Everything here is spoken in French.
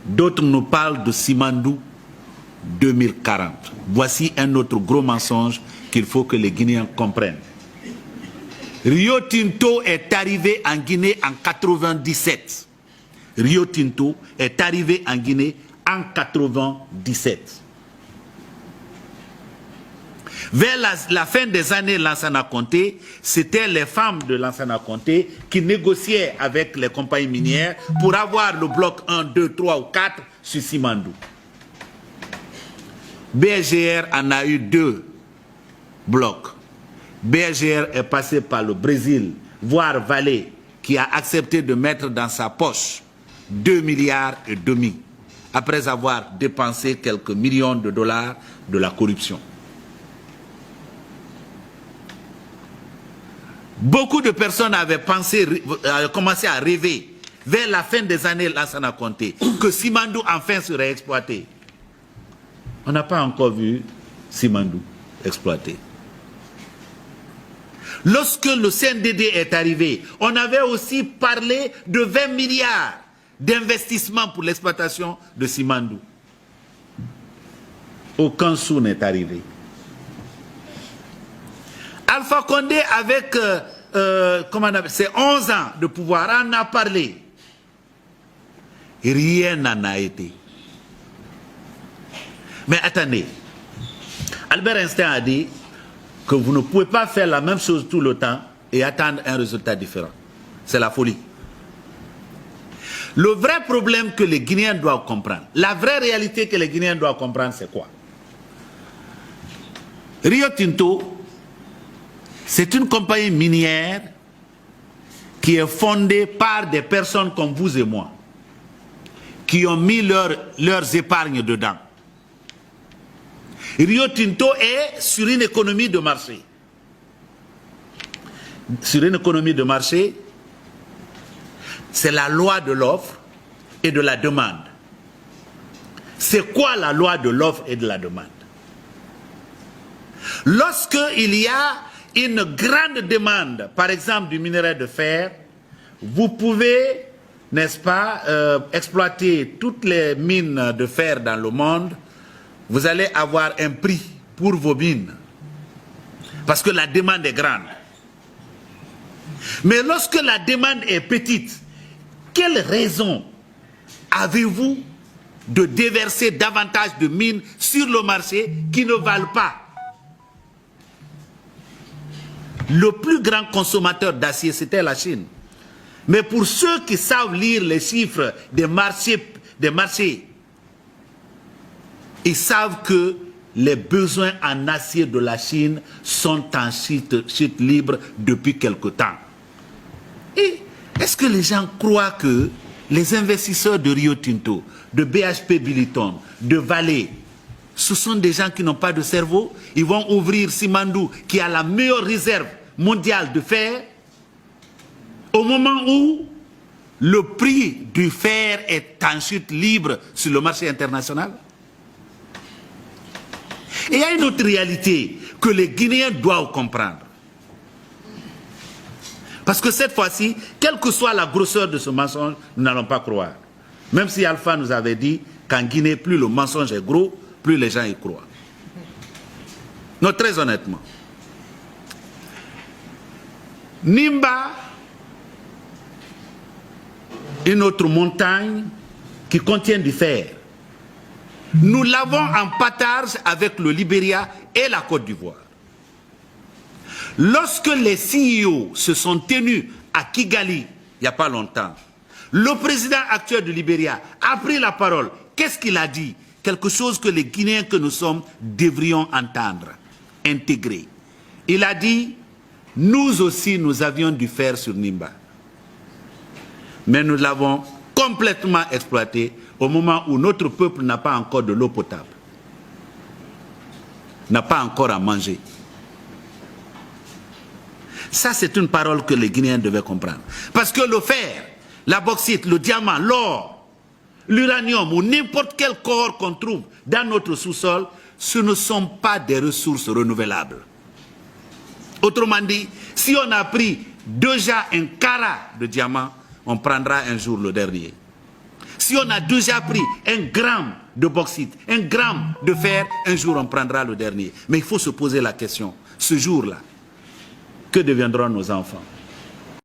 D'autres nous parlent de Simandou 2040. Voici un autre gros mensonge qu'il faut que les Guinéens comprennent. Rio Tinto est arrivé en Guinée en 97. Rio Tinto est arrivé en Guinée en 97. Vers la fin des années Lansana Conté, c'était les femmes de Lansana Conté qui négociaient avec les compagnies minières pour avoir le bloc 1, 2, 3 ou 4 sur Simandou. BRGR en a eu 2 blocs. BRGR est passé par le Brésil, voire Vallée, qui a accepté de mettre dans sa poche 2,5 milliards après avoir dépensé quelques millions de dollars de la corruption. Beaucoup de personnes avaient commencé à rêver vers la fin des années Lansana Conté que Simandou enfin serait exploité. On n'a pas encore vu Simandou exploité. Lorsque le CNDD est arrivé, on avait aussi parlé de 20 milliards d'investissements pour l'exploitation de Simandou. Aucun sou n'est arrivé. Alpha Condé, avec ses 11 ans de pouvoir, en a parlé. Rien n'en a été. Mais attendez, Albert Einstein a dit que vous ne pouvez pas faire la même chose tout le temps et attendre un résultat différent. C'est la folie. Le vrai problème que les Guinéens doivent comprendre, la vraie réalité que les Guinéens doivent comprendre, c'est quoi? Rio Tinto, c'est une compagnie minière qui est fondée par des personnes comme vous et moi, qui ont mis leurs épargnes dedans. Rio Tinto est sur une économie de marché. Sur une économie de marché, c'est la loi de l'offre et de la demande. C'est quoi la loi de l'offre et de la demande? Lorsqu'il y a une grande demande, par exemple du minerai de fer, vous pouvez, n'est-ce pas, exploiter toutes les mines de fer dans le monde. Vous allez avoir un prix pour vos mines, parce que la demande est grande. Mais lorsque la demande est petite, quelle raison avez-vous de déverser davantage de mines sur le marché qui ne valent pas? Le plus grand consommateur d'acier, c'était la Chine. Mais pour ceux qui savent lire les chiffres des marchés, ils savent que les besoins en acier de la Chine sont en chute libre depuis quelque temps. Et est-ce que les gens croient que les investisseurs de Rio Tinto, de BHP Billiton, de Vallée, ce sont des gens qui n'ont pas de cerveau? Ils vont ouvrir Simandou, qui a la meilleure réserve mondiale de fer, au moment où le prix du fer est en chute libre sur le marché international? Et il y a une autre réalité que les Guinéens doivent comprendre. Parce que cette fois-ci, quelle que soit la grosseur de ce mensonge, nous n'allons pas croire. Même si Alpha nous avait dit qu'en Guinée, plus le mensonge est gros, plus les gens y croient. Non, très honnêtement. Nimba, une autre montagne qui contient du fer. Nous l'avons en partage avec le Libéria et la Côte d'Ivoire. Lorsque les CEO se sont tenus à Kigali, il n'y a pas longtemps, le président actuel du Libéria a pris la parole. Qu'est-ce qu'il a dit? Quelque chose que les Guinéens que nous sommes devrions entendre, intégrer. Il a dit, nous aussi nous avions du fer sur Nimba. Mais nous l'avons complètement exploité au moment où notre peuple n'a pas encore de l'eau potable, n'a pas encore à manger. Ça, c'est une parole que les Guinéens devaient comprendre. Parce que le fer, la bauxite, le diamant, l'or, l'uranium ou n'importe quel corps qu'on trouve dans notre sous-sol, ce ne sont pas des ressources renouvelables. Autrement dit, si on a pris déjà un carat de diamant, on prendra un jour le dernier. Si on a déjà pris 1 gramme de bauxite, 1 gramme de fer, un jour on prendra le dernier. Mais il faut se poser la question, ce jour-là, que deviendront nos enfants?